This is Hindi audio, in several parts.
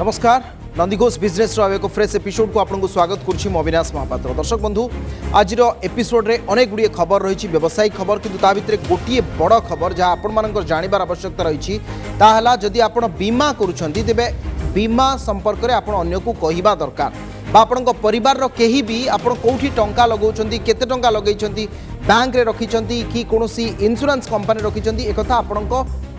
नमस्कार नंदीघोष बिजनेस एक फ्रेश एपिसोड को आपको स्वागत करुच्ची अविनाश महापात्र। दर्शक बंधु आज एपिसोड रे अनेक गुड़िए खबर रही व्यवसायिक खबर किंतु ता भितर गोटे बड़ खबर जहाँ आपण जानवर आवश्यकता रही जदि आप बीमा करुँच तेरे बीमा संपर्क में आप अन्य को कहवा दरकार आपण परिवार केही भी आपण कोठी टंका लगाउछंती केते टंका लगैछंती बैंक रे रखिछंती कि कोनोसी इंश्योरेंस कंपनी रखिछंती एकथा आपण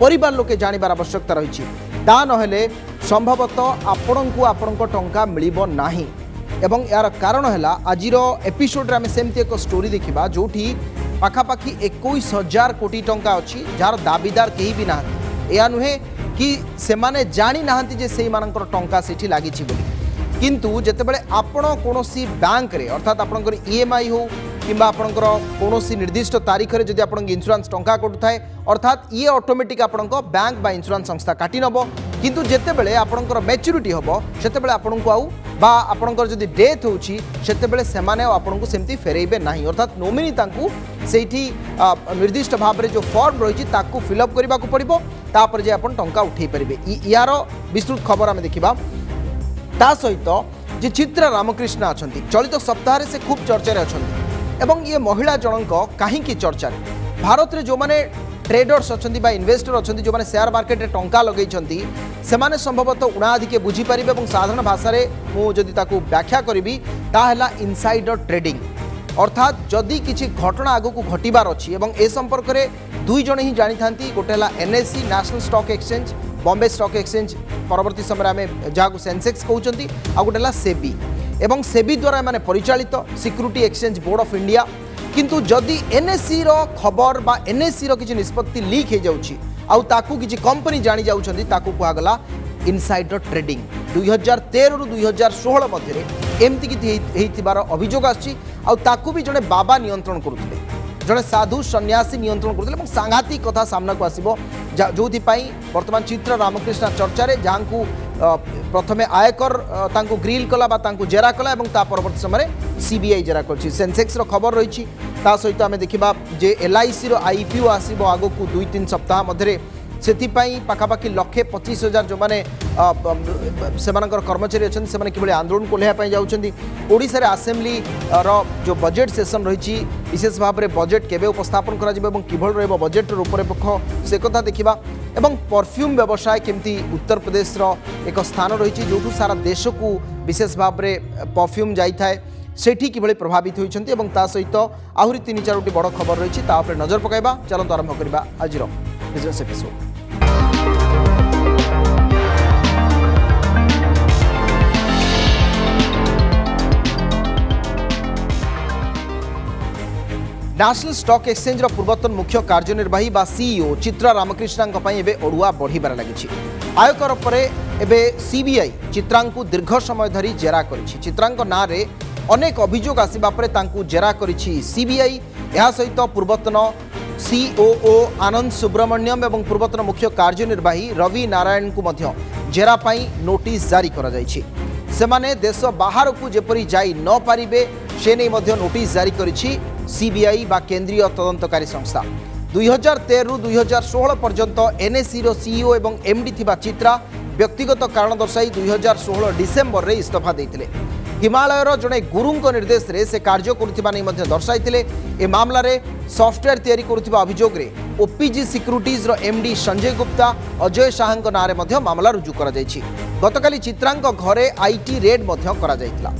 परिवार लोके जानिबार आवश्यकता रही ता नहेले संभवतः आपण को टंका मिलिबो नाही एवं यार कारण है आज एपिसोड आम सेमती एक स्टोरी देखा जोठी पाखापाखि 21,000 कोटी टंका अच्छी जार दाबीदार कहीं भी ना या नुहे कि सेमाने जानी नाहंती जे सेही मानकर टंका सेठी लागिछि बोली किंतु जेतेबेले आपण कोनोसी बैंक रे अर्थात आपणकर ईएमआई हो किंबा आपणकर कोनोसी निर्दिष्ट तारीख रे जदि आपणक इंश्योरेंस टंका कटुथाय अर्थात ये ऑटोमेटिक आपणक बैंक बा इंश्योरेंस संस्था काटी नबो किंतु जेतेबेले आपणकर मैच्योरिटी हबो सेतेबेले आपणक आउ बा आपणकर जदि डेथ होउची सेतेबेले सेमाने आपणक सेमती फेरेइबे नाही अर्थात नोमिनी तांकू सेठी निर्दिष्ट भाव रे जो फॉर्म रही ताकू फिलअप करबा को पड़िबो तापर जे आपण टंका उठेई परिबे यार विस्तृत खबर आमे देखिबा ता सहित जे चित्रा रामकृष्ण अच्छा चलित सप्ताह से खूब चर्चा अच्छा एवं ये महिला जनक कहीं चर्चा भारत में जो मैंने ट्रेडर्स अच्छा इन्वेस्टर अच्छा जो मैंने शेयर मार्केट में टंका लगे से संभवतः उणाधिके बुझीपारे और साधारण भाषा मुझे व्याख्या करी ताहला इनसाइडर ट्रेडिंग अर्थात जदि किसी घटना आग को घटबार अच्छी ए संपर्क में दुई जन ही जानी था गोटे NSC national Stock exchange Bombay stock exchange परवर्ती समय आम जहाँ सेंसेक्स कहते आ गोटे सेबी एवं सेबी द्वारा मैंने परिचालित security exchange board of India किंतु जदि एनएससी रो खबर बा एनएससी रो किसी निष्पत्ति लीक हो जाउछि आउ ताकू किसी कंपनी जानी जाउछंती ताकू कुआगला इनसाइडर ट्रेडिंग 2013 रु 2016 मध्य एमती कि अभियोग आछि आउ ताकू भी जड़े बाबा नियंत्रण करुले जड़े साधु सन्यासी नियंत्रण करुले सांघातिक कथा सामना को आसिबो जो वर्तमान चित्रा रामकृष्ण चर्चा जहाँ को प्रथमे आयकर तांको ग्रिल कला बा तांको जेरा कला एवं ता परवर्ती समय सीबीआई जेरा करछि सेंसेक्स रो खबर रही ता सहित आमे देखिबा जे एलआईसी रो आईपीओ आसीबो आगो को 2-3 सप्ताह मध्य सेथिपाई पाखापाखि 1,25,000 जो माने सेमानकर कर्मचारी अच्छा से कि आंदोलन कोल्हाई जाउछंती ओडिशा रे असेंबली रो जो बजेट सेशन रही विशेष भाव में बजेट केबे उपस्थापन करा जिवो एवं किभल रहबो बजेट रूपरेख से कथा देखिबा एवं परफ्यूम व्यवसाय केमती उत्तर प्रदेश रो एक स्थान रही जो सारा देश को विशेष भाव में परफ्यूम जाए सेठी किभली प्रभावित होइछंती एवं ता सहित आहुरी 3-4टी बड़ खबर रही ता उपरे नजर पकाइबा चलंतु आरंभ करबा आजिरो business episode. National Stock Exchange पूर्वतन मुख्य कार्यनिर्वाही बा सीईओ चित्रा रामकृष्ण ओडुआ बढ़िबार लगी आयकर पर एवं सीबीआई चित्रा दीर्घ समय धरी जेरा करिछि चित्रा ना रे अनेक अभियोग आसिबा परे तांकू जेरा करिछि सीबीआई यह सहित पूर्वतन सीओओ आनंद सुब्रमण्यम एवं पूर्वतन मुख्य कार्यनिर्वाही रवि नारायण को मध्य जेरा पाई नोटिस जारी करा जायछि सेमाने देश बाहर को जेपरी जाई न पारिबे से नहीं मध्य नोटिस जारी करिछि सीबीआई बा केंद्रीय तदंतकारी संस्था 2013 रु 2016 पर्यंत एनएससी रो सीईओ एवं एमडी थिबा चित्रा व्यक्तिगत कारण दर्शाई 2016 डिसेम्बर रे इस्तीफा देइतिले हिमालयर जड़े गुरु निर्देश रे से कार्य करुथिबा नै मध्य दर्शाइतिले ए मामला रे सॉफ्टवेयर तैयारी करुथिबा अभियोग रे ओपीजी सिक्यूरिटीज रो एमडी संजय गुप्ता अजय शाहंक नारे मध्य मामला रुजु करा जायछि गतकाली चित्रांक घरे आईटी रेड मध्य करा जायतिला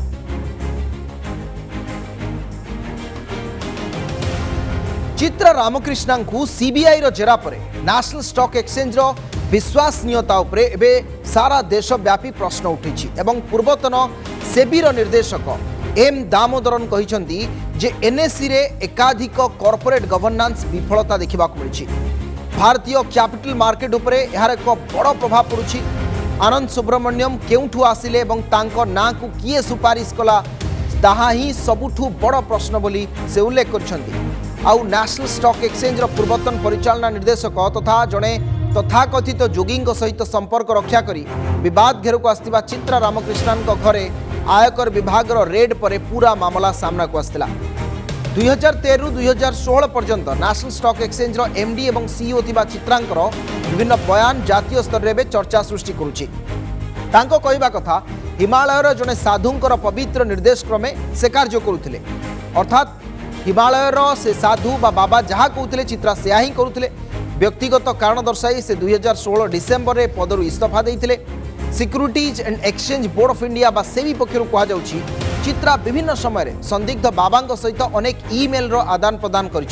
चित्रा रामकृष्ण को सीबीआई रो जेरा परे नेशनल स्टॉक एक्सचेंज रो विश्वसनीयता उपरे एबे सारा देशव्यापी प्रश्न उठिछि एवं पूर्वतन सेबी रो निर्देशक एम दामोदरन कहिसंती जे एनएससी रे एकाधिक कॉर्पोरेट गवर्नेंस विफलता देखा मिली भारतीय कैपिटल मार्केट उपरे यार एक बड़ प्रभाव पड़ुछि आनंद सुब्रमण्यम केउठु आसिले एवं तांको ना को किए सुपारिश कला ताहा ही सबुठु बड़ प्रश्न बोली से उल्लेख करछंती आउ नेशनल स्टॉक एक्सचेंज पूर्वतन परिचालना निर्देशक तथा जड़े तथाकथित जोगी सहित संपर्क रक्षा करी विवाद घेर को आसथिबा चित्रा रामकृष्ण घरे आयकर विभाग रेड पर पूरा मामला सामना को आसथिला 2013 रु 2016 पर्यंत नेशनल स्टॉक एक्सचेंज एमडी एवं सीईओ थिबा चित्रांकर विभिन्न बयान जातीय स्तर में चर्चा सृष्टि करुछि तांको कहवा कथा हिमालयर जड़े साधुंकर पवित्र निर्देश क्रमे से कार्य करुले अर्थात हिमालयर से साधु बा बाबा जहाँ कहते चित्रा से ही करुले व्यक्तिगत कारण दर्शाई से 2016 डिसेम्बर में पदरू इस्तीफा देते securities and exchange board of India बा सेबी पक्षर कहुच्छी चित्रा विभिन्न समय संदिग्ध बाबा सहित अनेक इमेल आदान प्रदान कर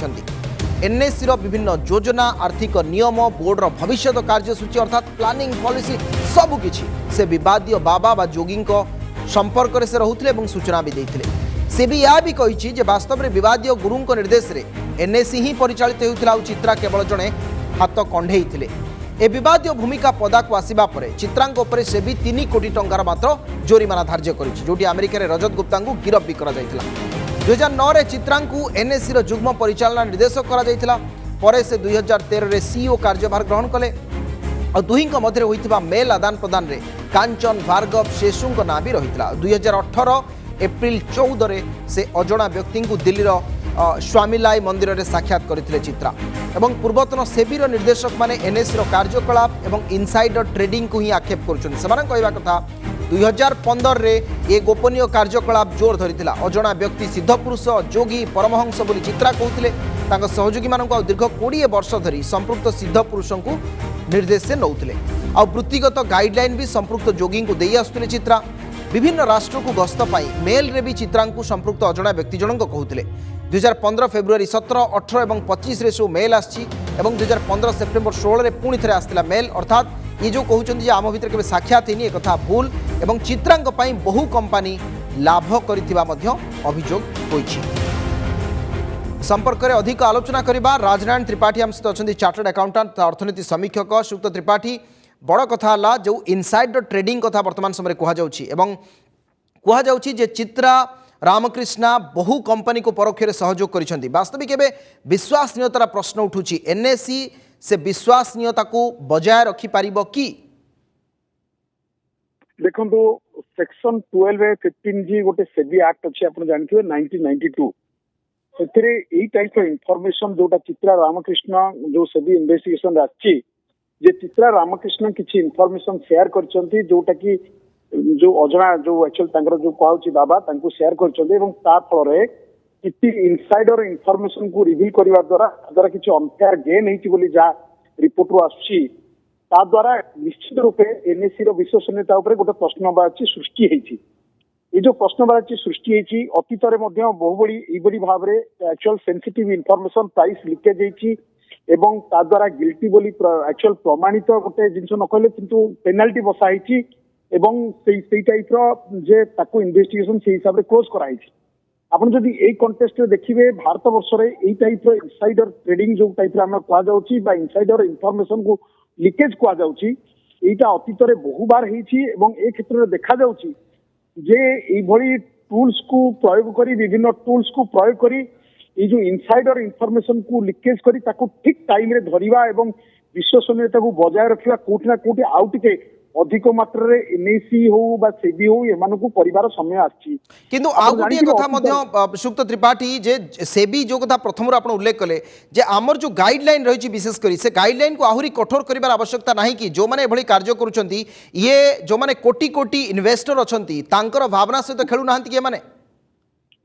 एनएससी विभिन्न योजना आर्थिक नियम बोर्डर भविष्य कार्यसूची अर्थात प्लानिंग पॉलिसी सबकि से विवादीय बाबा बा जोगी संपर्क से रोते सूचना भी देते से भी यह भी कही वास्तव में विवादीय गुरु निर्देश में एनएससी ही परिचालित होता चित्रा केवल जड़े हाथ कंडे ए विवादीय भूमिका पदाक आसवा पर चित्रांक उपर से भी 3 कोटी टंकार मात्र जोरिमाना धार्य कर अमेरिका रजत गुप्ता को गिरफ्त भी कर 2009 चित्रांकु एनएससी जुग्म परिचालना निर्देशक कर से 2013 में सीईओ कार्यभार ग्रहण कले और दुहिंक मध्य होइथिबा मेल आदान प्रदान में कांचन भार्गव शेषु ना भी रही 2018 एप्रिल 14 रे से अजणा व्यक्ति को दिल्लीर स्वामीलाई मंदिर में साक्षात करथिले चित्रा एवं पूर्वतन सेबीर निर्देशक माने एनएससी कार्यकलाप एवं इनसाइडर ट्रेडिंग को ही आक्षेप करा कथा 2015 रे ये गोपनीय कार्यकलाप जोर धरी अजणा व्यक्ति सिद्धपुरुष जोगी परमहंस बोली चित्रा कहते सहयोगी मान दीर्घ 20 वर्ष धरी संपृक्त सिद्धपुरुष को निर्देश से नौले आ वृत्तिगत गाइडलाइन भी संपृक्त जोगी को दे आसुले चित्रा विभिन्न राष्ट्र को गस्त पाई मेल रे भी चित्रा संपृक्त अजणा व्यक्ति जनक कहते 2015 फेब्रुआरी 17, 18 और 25 रे सो मेल आसी 2015 सेप्टेम्बर 16 रे पुणी थे आसला मेल अर्थात ये जो कहते आम भीतर के साक्षात होनी एक भूल एवं चित्रांक पई बहु कंपानी लाभ करिथिबा मध्य अभियोग होइछि। संपर्क में अधिक आलोचना करबा राजनारायण त्रिपाठी आम सहित अच्छा चार्टर्ड अकाउंटेंट अर्थनीति समीक्षक श्रीयुक्त त्रिपाठी बड़ कथा जो इनसाइडर ट्रेडिंग कथा वर्तमान समय कहुच्छी जे चित्रा रामकृष्णा बहु कंपनी को परोक्ष सहयोग कर वास्तविक एवं विश्वसनीयतार प्रश्न उठुची एनएससी से विश्वसनीयता को बजाय रखिपार कि देखो सेक्शन 12-15G गोटे सेबी एक्ट अच्छे आप जानते 1992 से टाइप इनफॉरमेशन जोटा चित्रा रामकृष्ण जो सेबी इन्वेस्टिगेशन आछि जे चित्रा रामकृष्ण किसी इनफॉरमेशन शेयर करछंती जोटा कि जो अजणा जो एक्चुअल तांकर जो कहउची बाबा तांको शेयर करछंती एवं ता फल रे किसी इनसाइडर इनफॉरमेशन को रिवील करबा द्वारा किसी अनफेयर गेन हेची बोली जा रिपोर्ट रो आछि ता द्वारा निश्चित रूपे एनएससी रो विश्वसनीयता ऊपर गोटे प्रश्नवाची सृष्टि हेची ये जो प्रश्नवाची सृष्टि हेची अतीत रे मध्य बहु बड़ी ई बड़ी भाव रे actual sensitive information price leakage हेची एवं ता द्वारा गिल्टी बोली एक्चुअल प्रमाणित गोटे जिनस न कहले किंतु पेनाल्टी बसा हेची एवं सेई टाइप रो जे ताको इन्वेस्टिगेशन से हिसाब रे क्लोज कराइछि आपण जदि एई कॉन्टेक्स्ट रे देखिबे भारत वर्ष रे एई टाइप रो इनसाइडर ट्रेडिंग जो टाइप रे हम कहा जाउछि बा इनसाइडर इनफॉरमेशन को लीकेज कहा जाउछि एटा अतीत रे बहु बार हेछि एवं ए क्षेत्र रे देखा जाउछि जे एई भली टूल्स को प्रयोग करी विभिन्न टूल्स को प्रयोग करी ये जो इनसाइडर इनफॉरमेशन को लीकेज करी ताको ठीक टाइम रे धरिबा एवं विश्वसनीयता को बजाय रखिबा कोठी ना कोठी आउ टिके अधिक मात्रा रे एनएससी हो बा सेबी हो एमान को परिवार समय आछि किंतु आ गुटी कथा मध्य सुक्त त्रिपाठी जे सेबी जो कथा प्रथम आपण उल्लेख कले जे हमर जो गाइडलाइन रही विशेष करी से गाइडलाइन को आहुरी कठोर करिवार आवश्यकता नाही कि जो माने एभली कार्य करूछंती ये जो माने कोटी कोटी इन्वेस्टर अछंती तांकर भावना सहित खेलु नाहंती के माने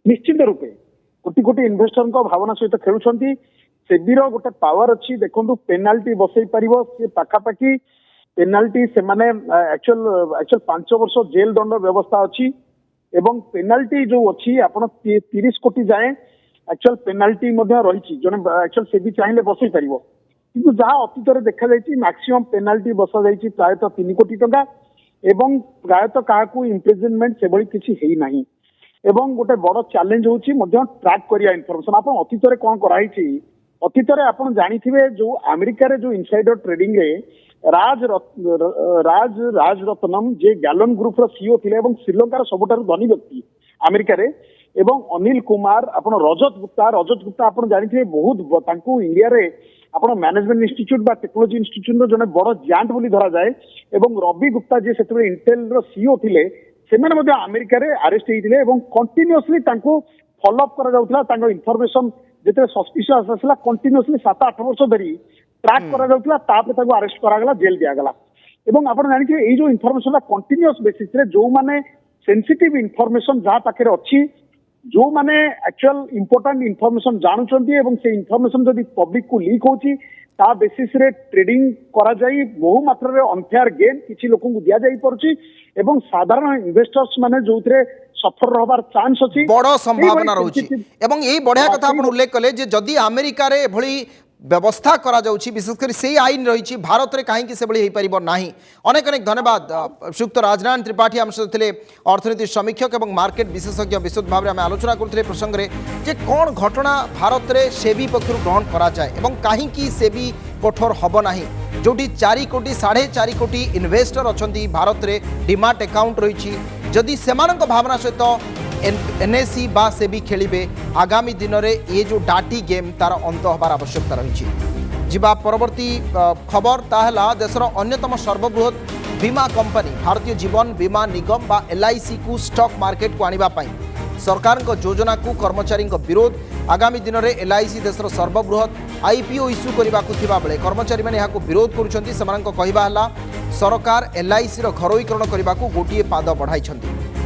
निश्चित रूपे कोटी कोटी इन्वेस्टर को भावना सहित खेलुछंती सेबीर गोटे पावर अच्छी देखो पेनाल्टी बसई पार से पाखापाखि पेनाल्टी से माने एक्चुअल 5 वर्ष जेल दंड व्यवस्था अच्छी एवं पेनाल्टी जो अच्छी आपण 30 कोटी जाए एक्चुअल पेनाल्टी रही जने एक्चुअल सेबी चाहिए बसई पार किंतु जहाँ अतीत देखा मैक्सिमम पेनाल्टी बसा जाइए प्रायतः 3 कोटी टंका एवं प्रायतः क्या इम्प्रिजनमेंट से भली किसी है नहीं एवं गोटे बड़ चैलेंज होची ट्रैक करिया इनफॉरमेशन आप अतीत कौन कराई अतीत आप जानी जो अमेरिका जो इनसाइडर ट्रेडिंग रे राजरत्नम जे गैलन ग्रुप रो सीईओ थिले एवं श्रीलंकार सबुठारु धनी व्यक्ति अमेरिका रे एवं अनिल कुमार आपण रजत गुप्ता आपण जानिथिबे बहुत तांकू इंडिया रे आपण मैनेजमेंट इंस्टीट्यूट बा टेक्नोलॉजी इंस्टीट्यूट रो जने बड़ जांट बोली धरा जाए एवं रवि गुप्ता जे सेतबे इंटेल रो सीईओ थिले सेमाने मध्ये अमेरिका रे अरेस्ट हेइथिले एवं कंटीन्यूअसली तांकू फॉलो अप करा जाउथला तांको इन्फॉर्मेशन जेते सस्पिशियस आसला कंटीन्यूअसली 7-8 वर्ष धरी ट्रैक करा जाउथला तापर ताको अरेस्ट करा गला जेल दिया गला ଏବଂ ଆପଣ ଜାଣିଥିବେ ଏଇ ଯୋଉ ଇନଫର୍ମେସନ କଣ୍ଟିନ୍ୟୁଅସ୍ ବେସିସ୍ ରେ ଯୋଉମାନେ ସେନ୍ସିଟିଭ ଇନଫର୍ମେସନ ଯାହା ପାଖରେ ଅଛି ଯୋଉମାନେ ଆକ୍ଚୁଆଲ ଇମ୍ପୋର୍ଟାଣ୍ଟ ଇନଫର୍ମେସନ ଜାଣୁଛନ୍ତି ଏବଂ ସେ ଇନଫର୍ମେସନ ଯଦି ପବ୍ଲିକ କୁ ଲିକ୍ ହଉଛି ତା ବେସିସ୍ ରେ ଟ୍ରେଡିଂ କରାଯାଇ ବହୁ ମାତ୍ରାରେ ଅନଫେୟାର ଗେନ୍ କିଛି ଲୋକଙ୍କୁ ଦିଆଯାଇ ପାରୁଛି ଏବଂ ସାଧାରଣ ଇନଭେଷ୍ଟର୍ସ ମାନେ ଯୋଉଥିରେ ସଫର ହବାର ଚାନ୍ସ ଅଛି ବଡ଼ ସମ୍ଭାବନା ରହୁଛି ଏବଂ ଏହି ବଢ଼ିଆ କଥା ଆପଣ ଉଲ୍ଲେଖ କଲେ ଯେ ଯଦି ଆମେରିକାରେ ଏଭଳି व्यवस्था करा जाउछि विशेष कर से आईन रही भारत में कहीं से हो ना। अनेक अनेक धन्यवाद श्रीयुक्त राजनारायण त्रिपाठी आम सहित थे अर्थनीति समीक्षक और मार्केट विशेषज्ञ विशद भाव में आलोचना करते प्रसंग में जे कौन घटना भारत में सेबी पक्षर ग्रहण करा जाए और कहीं सेबी कठोर हम ना जोटी 4 कोटी 4.5 कोटी इन्वेस्टर अच्छा भारत में डिमाट अकाउंट रही जदि से भावना सहित एनएससी बा सेबी खेलिबे आगामी दिन में ये जो डाटी गेम तार अंत हबार आवश्यकता रही। जीवा परवर्ती खबर ताहला देशर अन्यतम सर्वबृहत बीमा कंपनी भारतीय जीवन बीमा निगम बा एलआईसी को स्टॉक मार्केट को आनिबा पई सरकार को योजना को कर्मचारी विरोध आगामी दिन में एलआईसी देशर सर्वबृहत आईपीओ इश्यू करने को थिबा बेले कर्मचारी मैंने यहाँ विरोध करुछंती सेमानक कहिबा हला सरकार एलआईसी घरोईकरण करने को गोटे पाद बढ़ाई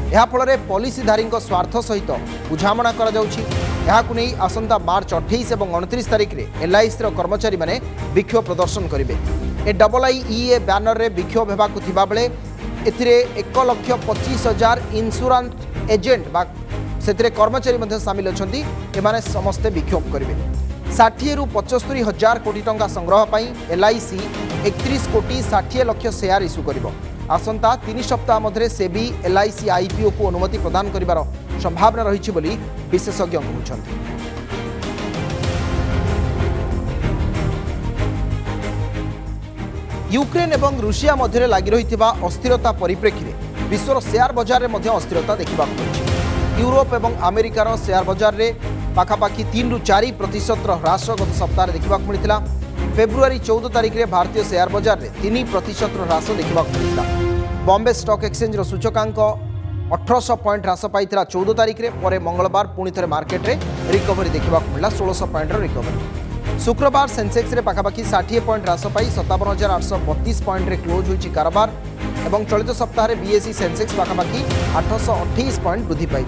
यह फल पॉलिसीधारी स्वार्थ सहित बुझामणा नहीं आसंता मार्च 28 और 29 तारिख में एलआईसी कर्मचारी मैंने विक्षोभ प्रदर्शन करेंगे। AIIE बैनर में विक्षोभ होगा बेले ए 1,25,000 इन्शुरांस एजेंट से कर्मचारी सामिल अच्छा एमाने समस्ते विक्षोभ करेंगे। 60 ରୁ 75,000 कोटी टंका संग्रह पर एलआईसी 31 कोटी 60 लाख शेयर इश्यू करिबो। आसंता 3 सप्ताह मध्य सेबी एलआईसी आईपीओ को अनुमति प्रदान करिबार संभावना रही बोली विशेषज्ञ कहउछन्ति। यूक्रेन एवं रूसिया मध्य लगी रही अस्थिरता परिप्रेक्षी में विश्वर शेयर बजार में अस्थिरता देखा मिली। यूरोप और अमेरिकार शेयर बजार में पाखापाखि 3 ରୁ 4% ह्रास गत सप्ताह देखा मिलता। फेब्रुआरी 14 तारिख में भारतीय शेयर बजार में 3% ह्रास देखा मिलता। बॉम्बे स्टॉक एक्सचेंज सूचकांक 1800 पॉइंट ह्रास पाई 14 तारिख में पर मंगलवार पुणी थे मार्केट में रिकवरी देखा मिला 1600 पॉइंट रिकवरी। शुक्रवार सेंसेक्स रे पाखापाखि 60 पॉइंट ह्रास पाई 57,832 पॉइंट रे क्लोज होइछि कारोबार एवं चलित सप्ताह में बीएसई सेंसेक्स पाखापाखि 828 पॉइंट वृद्धि पाई।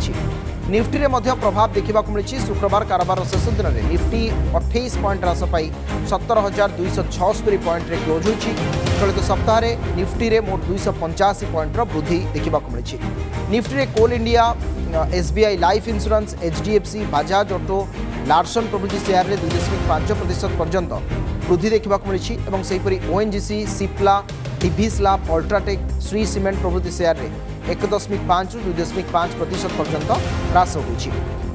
निफ्टी रे मध्य प्रभाव देखा मिली। शुक्रवार कारोबार शेष दिन में निफ्टी 28 पॉइंट ह्रास पाई 17,276 पॉइंट रे क्लोज होइछि। चलित सप्ताह में निफ्टी रे मोट 285 पॉइंट वृद्धि देखा मिली। निफ्टी रे Coal India SBI Life Insurance HDFC Bajaj Auto Larsen प्रभृति शेयर में 2.5% पर्यंत वृद्धि देखा मिली। सेहीपरि ओएनजीसी सिप्ला डिभिस्लाप अल्ट्राटेक श्री सीमेंट प्रभृति शेयर में 1.5 ରୁ 2.5% पर्यंत ह्रास होइछि।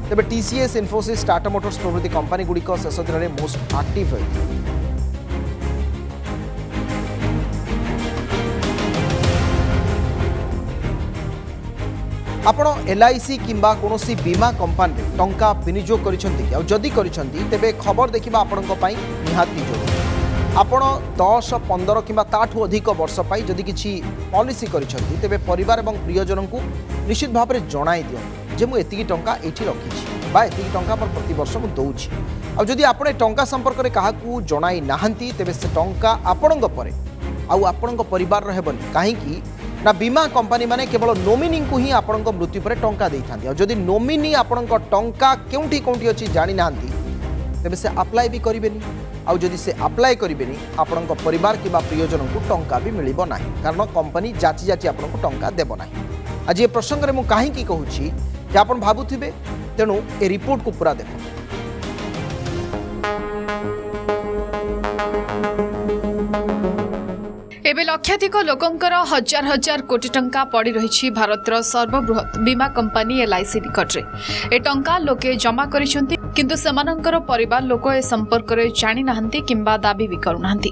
तेबे टीसीएस इन्फोसिस टाटा मोटर्स प्रभृति कंपनी गुड़िक शेष दिन में मोस्ट एक्टिव होइछि। आपण एलआईसी किंबा कोनोसी बीमा कंपनी टंका विनियोग करिसेंती आ जदि करिसेंती तेबे खबर देखिबा आपणको पई निहाती जरूरी। आपण 10, 15 किंबा ताठू अधिक वर्ष पाई जदि किछि पॉलिसी करिसेंती तेबे परिवार एवं प्रियजन को निश्चित भाव में जणाई दियो जे मु एतिकी टंका एठी रखिछि बा एतिकी टंका पर प्रति वर्ष मु दउछि। आ जदि आपण टंका संपर्क रे काहाकू जणाई नाहंती तेबे से टंका आपणको परे आ आपणको परिवार रहबनी काहेकि ना बीमा कंपनी माने केवल नोमिनी को ही आपण मृत्यु पर टंका दे था। जदि नोमिनी आपण टंका केउठी कोठी अच्छी जानी नांती तेबे से अप्लाई भी करेंगे आउ जदि से अप्लाई करेंगे आपण परिवार किंबा प्रियजन को टंका भी मिलिबो नाही कारण कंपनी जाची जाची आपण को टंका देबो नाही। आज ये प्रसंग में मु काहेकि कहूछि जे आपण भाबुथिबे तेणु ए रिपोर्ट को पूरा देखो। एबे लक्षाधिक लोकंकर हजार हजार कोटी टंका पड़ी रही भारतर सर्वबृहत बीमा कंपनी एलआईसी निकट में। ए टंका लोके जमा करिसेंती किंतु सेमानंकर परिवार लोक ए संपर्क रे जानि नाहंती किंबा दाबी भी करू नाहंती।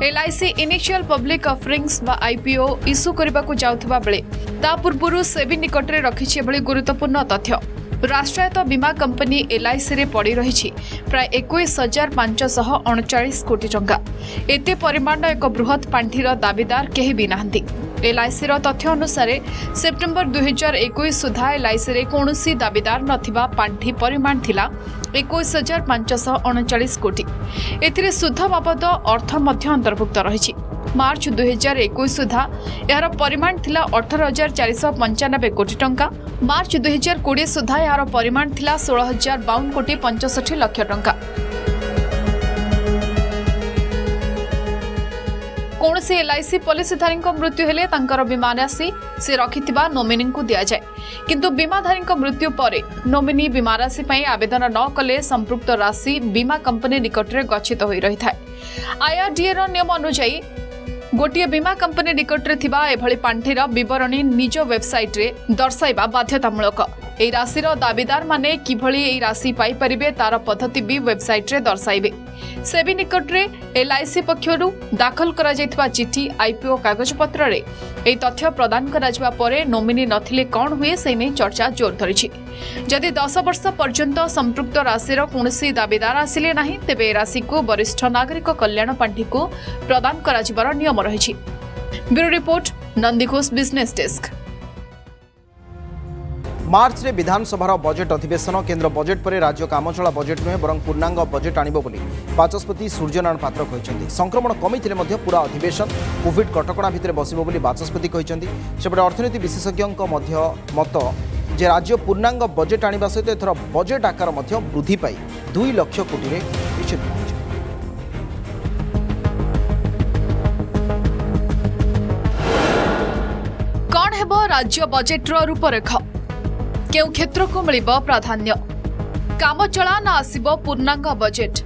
एलआईसी इनिशियल पब्लिक ऑफरिंग्स बा आईपीओ इश्यू करबा को जाउथबा बेले ता पूर्वरु सेबी निकट रे रखिछि एभली गुरुत्वपूर्ण तथ्य। राष्ट्रायत्त बीमा कंपनी एलआईसी रे पड़ी रही प्राय 21,539 कोटी टंका। एते परिमाण एक बृहत पांठीर दाबीदार केही भी नाहंती। एलआईसी तथ्य अनुसार सेप्टेम्बर 2021 सुधा एलआईसी रे कौनसी दाबीदार नथिबा पांठी परिमाण थिला 21,539 कोटी। एथिरे सुध बाबद अर्थ मध्य अंतर्भुक्त रही। मार्च 2021 सुधा यार परिमाण थिला 18,495 कोटी टंका। मार्च 2020 सुधा यार परिमाण थिला 16,052 कोटी 65 लाख टंका। कौन से एलआईसी पॉलिसीधारी मृत्यु हेले तांकर बीमा राशि से रखिथिबा नोमिनी को दिया जाए, किंतु बीमाधारी मृत्यु पर नोमिनी बीमा राशि पई आवेदन न कले संपृक्त राशि बीमा कंपनी निकट में गच्छित होई रही है। आईआरडीए नियम अनुसार गोटे बीमा कंपनी निकट में थिबा एभली पांठीर विवरणी निज वेबसाइट रे दर्शाइबा बाध्यतामूलक। एही राशिर दाबीदार माने किभली एही राशि पाई परिबे तार पद्धति भी वेबसाइट रे दर्शाइबे। सेबी निकट रे एलआईसी पक्षरु दाखल करा जायथिबा चिठी आईपीओ कागजपत्र रे एही तथ्य प्रदान करा जिबा परे नोमिनी नथिले कोन हुए से नै चर्चा जोर धरिछि। जदि 10 वर्ष पर्यंत संपृक्त राशिर कोनोसी दाबीदार आसिले नाही तेबे ए राशि को वरिष्ठ नागरिक कल्याण पांठी को प्रदान करा जिबार नियम रहिछि। Bureau report, Nandighosh business desk. March रे विधानसभा बजेट अधिवेशन केन्द्र बजेट पर राज्य कामचला बजेट नुहे बरं पूर्णांग बजेट आणिबो बोली बाचस्पति सूर्यनारायण पात्र कहते। संक्रमण कमिथिले मध्य पूरा अधिवेशन कोविड कटकणा भितर बसिबो बोली बाचस्पति कहते। सेपटे अर्थनीति विशेषज्ञों मध्य मत जे राज्य पूर्णांग बजेट आनिबा सहित एथर बजेट आकार मध्य वृद्धि पाई 2 लाख कोटी रे निश्चित पहुंचे। कौन हेबो राज्य बजेट्र रूपरेख, केउ क्षेत्र को मिलिबो प्राधान्य, काम चला ना आसिबो पूर्णांग बजेट।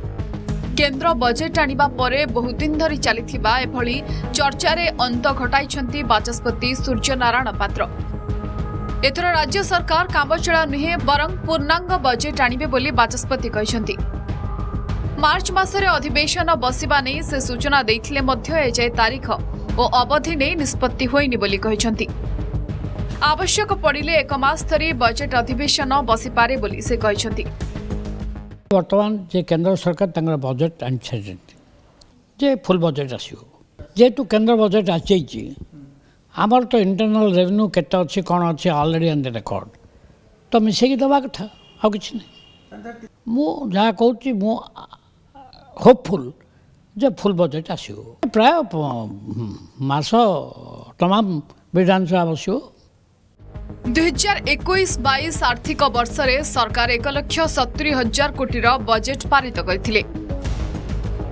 केंद्र बजेट आनिबा परे बहुत दिन धरी चलीथिबा एभली चर्चारे अंत घटाइछंती बाचस्पति सूर्यनारायण पात्र। एथर राज्य सरकार कामचला नुहे बरं पूर्णांग बजेट आनिबे बोली बाचस्पति कहछंती। मार्च मासरे अधिवेशन बसिबा नै से सूचना दैथिले मध्य एजाय तारीख ओ अवधि नै निष्पत्ति होइनी बोली कहछंती। आवश्यक पड़िले 1 मास धरी बजेट अधिवेशन बसी पारे बोली से कहछंती। वर्तमान जे केंद्र सरकार तंगर बजेट आनी जे फुल बजेट आसो जेहेतु केंद्र बजेट आसी आमर तो इंटरनल रेवेन्यू केते अच्छी कौन अच्छी ऑलरेडी ऑन द रिकॉर्ड तो मिसेकी दबा कथा आ कि मु जहाँ कहूँ मु होपफुल जे फुल बजेट आसो प्राय मास तमाम विधानसभा बसो। 2021-22 आर्थिक वर्ष रे सरकार 1,70,000 कोटीर बजेट पारित करथिले।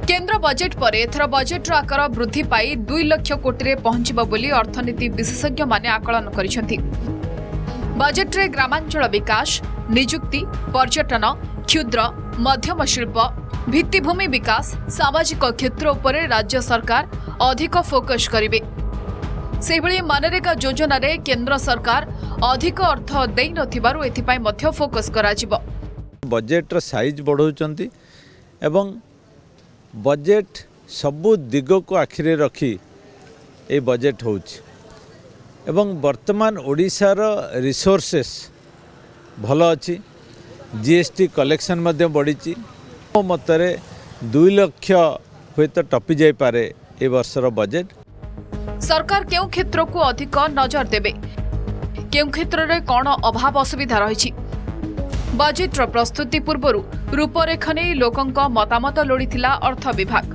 केंद्र बजेट पर एथर बजेट्र आकार वृद्धि पाई 2 लाख कोटी रे पहुंचबो बोली अर्थनीति विशेषज्ञ माने आकलन करिसेंती। बजेट रे ग्रामांचल विकास, नियुक्ति, पर्यटन, क्षुद्र मध्यम शिल्प, भित्तिभूमि विकास, सामाजिक क्षेत्र उपरे राज्य सरकार अधिक फोकस करिवे। सेभଳି मनरेगा योजना रे केंद्र सरकार अधिक अर्थ देई नथिबारु एथिपाई मध्य फोकस कराजिबो। बजेट साइज बढ़ाउचंती एवं बजेट सबु दिग को आखिरे रखी ए बजेट होउछ एवं वर्तमान ओडिशार रिसोर्सेस भल अच्छी जीएसटी कलेक्शन मध्य बढ़ी मो मतरे 2 लाख हुए तो टपी जाई पारे ए वर्षर बजेट। सरकार केउ क्षेत्र को अधिक नजर देबे, केउ क्षेत्र रे कोन अभाव असुविधा रहिछि, बजेट्र प्रस्तुति पूर्व रूपरेख नहीं लोकंक मतामत लोड़ीथिला अर्थ विभाग।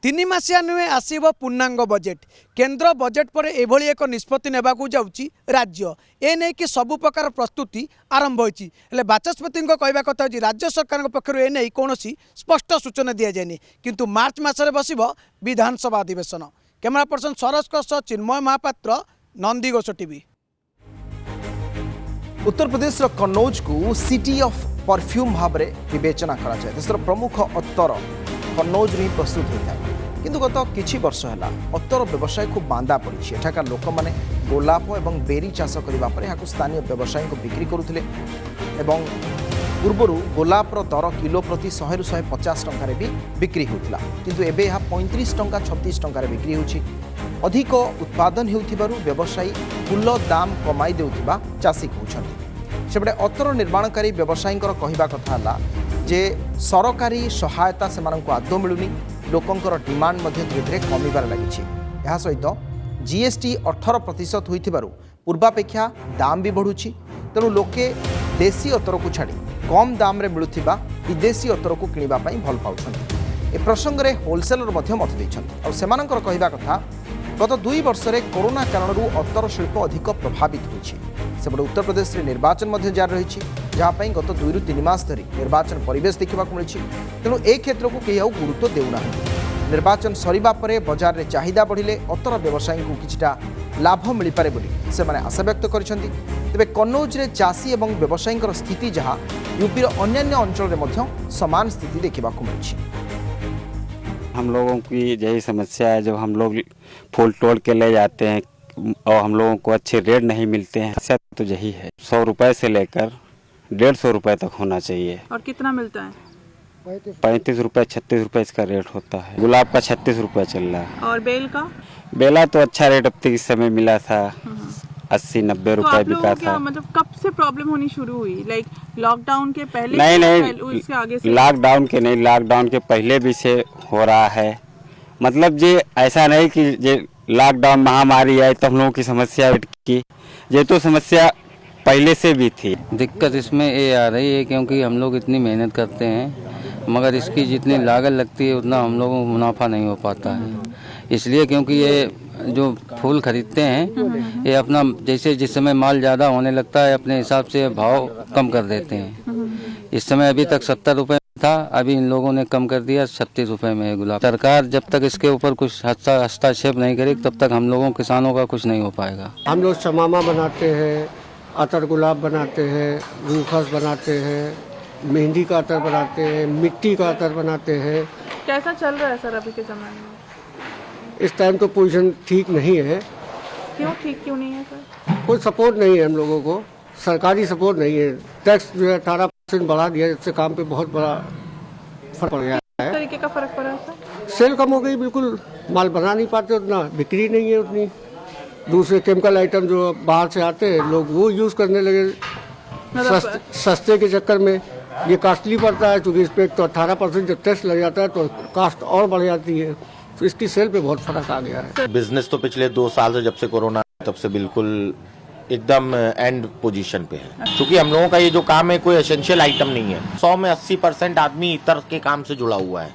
3 मासिया नुहे आसीबो पूर्णांग बजेट। केंद्र बजेट पर एभली एक निष्पत्ति नेबाकू जाउची राज्य ए नै कि सबु प्रकार प्रस्तुति आरंभ होइची हेले बाचस्पति कहवा कथा जे राज्य सरकार पक्षर ए नै कोनोसी स्पष्ट सूचना दिया जायनि, किंतु मार्च मासरे बसिबो विधानसभा अधिवेशन। कैमरा पर्सन सरस सह चिन्मय महापात्र, नंदीघोष टीवी। उत्तर प्रदेश कन्नौज को सिटी ऑफ परफ्यूम भाव में विवेचना करा जाए। देशर प्रमुख अत्तर कन्नौज ही प्रस्तुत होता है, किंतु गत किछि वर्ष है अत्तर व्यवसाय खूब मांदा पड़ी। एठाकार लोक मैंने गोलाप और बेरी चाष करने स्थानीय व्यवसायी को बिक्री करुले। पूर्वर गोलापर दर किलो प्रति 100 ରୁ 150 टंकार भी बिक्री होता, किंतु एबे यह 35 टंका 36 टंकार बिक्री होछि। अधिक उत्पादन होउथिबारु व्यवसायी फूल दाम कमाई देउथिबा चाषी कहउछन्ति। सेबडे अत्तर निर्माणकारी व्यवसायी कहवा कथा हला जे सरकारी सहायता सेमानंको आदौ मिलुनी, लोकंकर डिमांड मध्य धीरे धीरे कमिबार लागिछि। एहा सहित जीएसटी 18% होइथिबारु पूर्वापेक्षा दाम भी बढ़ुछि, तेणु लोके देशी अत्तर को छाड़ी कम दाम रे मिलुथिबा विदेशी अत्तर को किनिबा पई भल पाउछन्ति। ए प्रसंग में होलसेलर मत देइछन्ति। सेमानकर कहवा कथा गत 2 वर्ष में कोरोना कारण अत्तर शिल्प अधिक प्रभावित होइछि। सेपटे उत्तर प्रदेश में निर्वाचन मध्य जारी रही जहाँपाई गत 2 ରୁ 3 मास धरी निर्वाचन परिवेश देखा मिली। तेणु ए क्षेत्र को कहीं गुरुत्व देउना। निर्वाचन सरिबा परे बजार रे चाहिदा बढ़िले अतर व्यवसायी को किछिटा लाभ मिल पारे बोली से माने आशा व्यक्त करिसेंति। तेबे कन्नौज रे चासी एवं व्यवसायी स्थिति जहाँ यूपी रो अन्यान्य अंचल रे मध्य समान स्थिति देखा मिली। हम लोगों की यही समस्या है, जब हम लोग फूल तोड़ के ले जाते हैं और हम लोगों को अच्छे रेट नहीं मिलते हैं। समस्या तो यही है। 100 रुपए से लेकर 150 रुपए तक होना चाहिए। और कितना मिलता है? 35 रुपए 36 रुपए इसका रेट होता है। गुलाब का 36 रुपए चल रहा है। और बेल का? बेला तो अच्छा रेट अब तक इस समय मिला था, 80-90 रुपए बिका था। मतलब कब से प्रॉब्लम होनी शुरू हुई? लाइक लॉकडाउन के पहले? नहीं उसके आगे से? लॉकडाउन के नहीं, लॉकडाउन के पहले भी से हो रहा है। मतलब ये ऐसा नहीं कि ये लॉकडाउन महामारी आई तो हम लोगों की समस्या की, ये तो समस्या पहले से भी थी। दिक्कत इसमें ये आ रही है क्योंकि हम लोग इतनी मेहनत करते हैं मगर इसकी जितनी लागत लगती है उतना हम लोगों को मुनाफा नहीं हो पाता है। इसलिए क्योंकि ये जो फूल खरीदते हैं ये अपना जैसे जिस समय माल ज़्यादा होने लगता है अपने हिसाब से भाव कम कर देते हैं। इस समय अभी तक 70 रुपये था, अभी इन लोगों ने कम कर दिया 36 रुपये में है गुलाब। सरकार जब तक इसके ऊपर कुछ हस्तक्षेप नहीं करेगी तब तक हम लोगों किसानों का कुछ नहीं हो पाएगा। हम लोग शमामा बनाते हैं, अतर गुलाब बनाते हैं, रूखस बनाते हैं, मेहंदी का अतर बनाते हैं, मिट्टी का अतर बनाते हैं। कैसा चल रहा है सर अभी के ज़माने में? इस टाइम तो पोजीशन ठीक नहीं है। क्यों ठीक क्यों नहीं है सर? कोई सपोर्ट नहीं है हम लोगों को, सरकारी सपोर्ट नहीं है। टैक्स जो है 18% बढ़ा दिया, जिससे काम पे बहुत बड़ा फर्क पड़ गया है। किस तरीके का फर्क पड़ा है सर? सेल कम हो गई, बिल्कुल माल बना नहीं पाते, उतना बिक्री नहीं है उतनी। दूसरे केमिकल आइटम जो बाहर से आते हैं लोग वो यूज़ करने लगे सस्ते के चक्कर में। ये कॉस्टली पड़ता है क्योंकि इस पर तो 18% जब टैक्स लग जाता है तो कॉस्ट और बढ़ जाती है, तो इसकी सेल पे बहुत फर्क आ गया है। बिजनेस तो पिछले 2 साल से जब से कोरोना तब से बिल्कुल एकदम एंड पोजीशन पे है, क्योंकि हम लोगों का ये जो काम है कोई एसेंशियल आइटम नहीं है। 100 में 80% आदमी इतर के काम से जुड़ा हुआ है।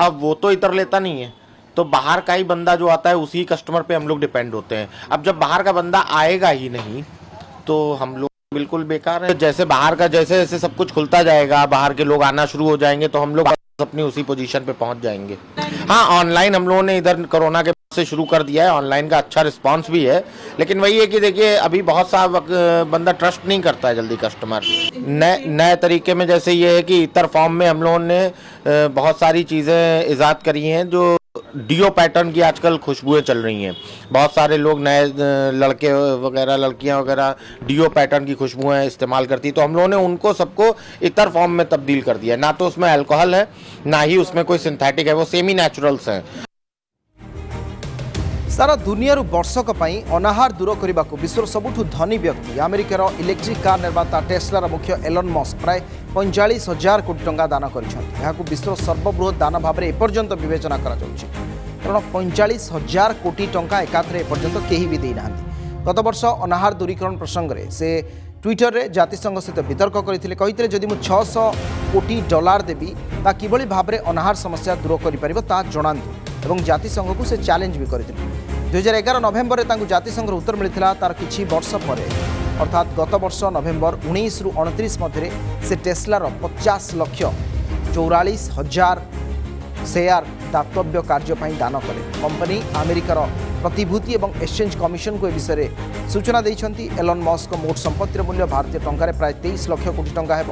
अब वो तो इतर लेता नहीं है तो बाहर का ही बंदा जो आता है उसी कस्टमर पे हम लोग डिपेंड होते हैं। अब जब बाहर का बंदा आएगा ही नहीं तो हम लोग बिल्कुल बेकार है। जैसे बाहर का जैसे जैसे सब कुछ खुलता जाएगा, बाहर के लोग आना शुरू हो जाएंगे तो हम लोग अपनी उसी पोजीशन पे पहुंच जाएंगे। हाँ, ऑनलाइन हम लोगों ने इधर कोरोना के से शुरू कर दिया है, ऑनलाइन का अच्छा रिस्पांस भी है, लेकिन वही है कि देखिए अभी बहुत सा बंदा ट्रस्ट नहीं करता है जल्दी कस्टमर। नए तरीके में जैसे ये है कि इतर फॉर्म में हम लोगों ने बहुत सारी चीज़ें इजाद करी हैं। जो डीओ पैटर्न की आजकल खुशबुएं चल रही हैं, बहुत सारे लोग नए लड़के वगैरह लड़कियां वगैरह डीओ पैटर्न की खुशबुएं इस्तेमाल करती, तो हम लोगों ने उनको सबको इतर फॉर्म में तब्दील कर दिया। ना तो उसमें अल्कोहल है ना ही उसमें कोई सिंथेटिक है, वो सेमी नेचुरल्स हैं। सारा दुनिया वर्षक पई अनाहार दूर करने को विश्वर सबुठु धनी व्यक्ति अमेरिकार इलेक्ट्रिक कार निर्माता टेस्लार मुख्य एलन मस्क प्राय 45,000 कोटी टंका दान कर विश्वर सर्वबृहत दान भाव में एपर्यंत विवेचना करा जाउछि। कारण 45,000 कोटी टंका एकाथरे एपर्यंत केही भी देना। गत वर्ष अनाहार दूरीकरण प्रसंग में से ट्विटर रे जातिसंघ सहित वितर्क करते जदि मुझे 600 कोटी डॉलर देवी ता किभली भाव में अनाहार समस्या दूर कर जनातु और जातिसंघ को से चैलेंज भी करते। 2011 नवेम्बर में जातिसंघ उत्तर मिलता तार किछि वर्ष पर अर्थात गत वर्ष नवेम्बर 19 ରୁ 29 मध्य से टेस्लार 50,44,000 शेयर दातव्य कार्य दान कले। कंपनी अमेरिकार प्रतिभूति और एक्सचेंज कमिशन को ए विषय सूचना देइछंती। एलन मस्क मोट संपत्तिर मूल्य भारतीय टंकार प्राय 23 लाख कोटी टंका है।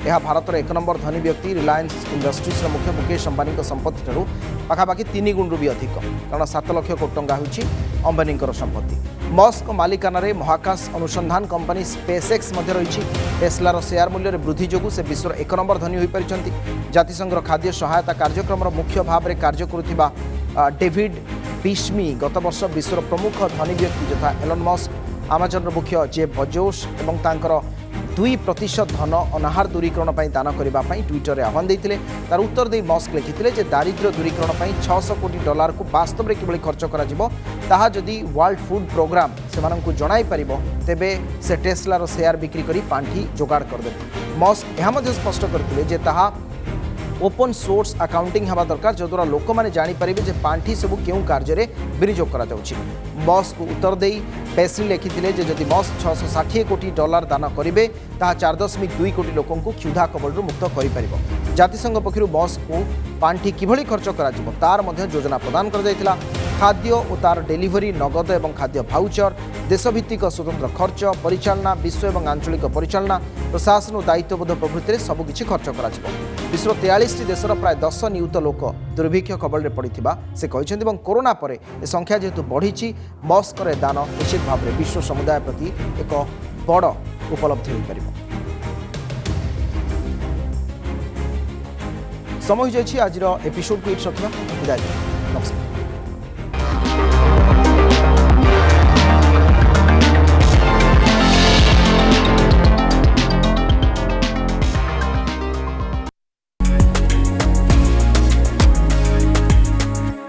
यह भारतर 1 नंबर धनी व्यक्ति रिलायंस इंडस्ट्रीज मुख्य मुकेश अंबानी संपत्ति ठारू पाखापाखि 3 गुण भी अधिक, कारण 7 लाख कोटी टंका होछि अंबानी संपत्ति। मस्क मालिकाना रे महाकाश अनुसंधान कंपनी स्पेसएक्स मध्य रही। टेस्लार शेयर मूल्य वृद्धि जोगु से विश्वर 1 नंबर धनी हो पारिछंती। जातिसंघर खाद्य सहायता कार्यक्रम मुख्य भाव में कार्य करुथिबा डेविड बिश्मी गत वर्ष विश्वर प्रमुख धनी व्यक्ति यथा एलन मस्क, आमाजन मुख्य जेफ बेजोस और तांकर 2% धन अनाहार दूरीकरण दान करने ट्विटर में आह्वान देते। तार उत्तर दे मस्क लिखिते जे दारिद्र्य दूरीकरण 600 कोटी डॉलर को वास्तव में किभली खर्च करा जदि वर्ल्ड फूड प्रोग्राम से जणाई पारिबो तेबे से टेस्लार शेयर बिक्री करी पांठी जोगाड़ करदेबे। मस्क यह स्पष्ट करते जे ताहा ओपन सोर्स अकाउंटिंग हवा दरकार जद्वारा लोक मैंने जापर जे पांठी सब क्यों कार्य विनियोग कर मॉस को उत्तर दे पेस्री लिखिते जदि मॉस 660 कोटी डॉलर दान करेंगे ता 4.2 कोटी लोक क्षुधा कबल मुक्त कर जातिसंघ पक्षर मॉस को पांठी किभली खर्च कर तार योजना प्रदान कर खाद्य और तार डेलीवरी नगद और खाद्य भाउचर देशभित्तिक स्वतंत्र खर्च परिचालना विश्व और आंचलिक परिचालना प्रशासन और दायित्वबोध प्रभृति में सबकिछि खर्च कर विश्व 43 देशर प्राय 10 नियुत लोक दुर्भिक्ष कबल में पड़ा से कहते कोरोना पर ए संख्या जेहेतु बढ़ी मस्क दान निश्चित भाव में विश्व समुदाय प्रति एक बड़ उपलब्धि हो पार। समय हो आज एपिसोड को ये रखा विदाय नमस्कार।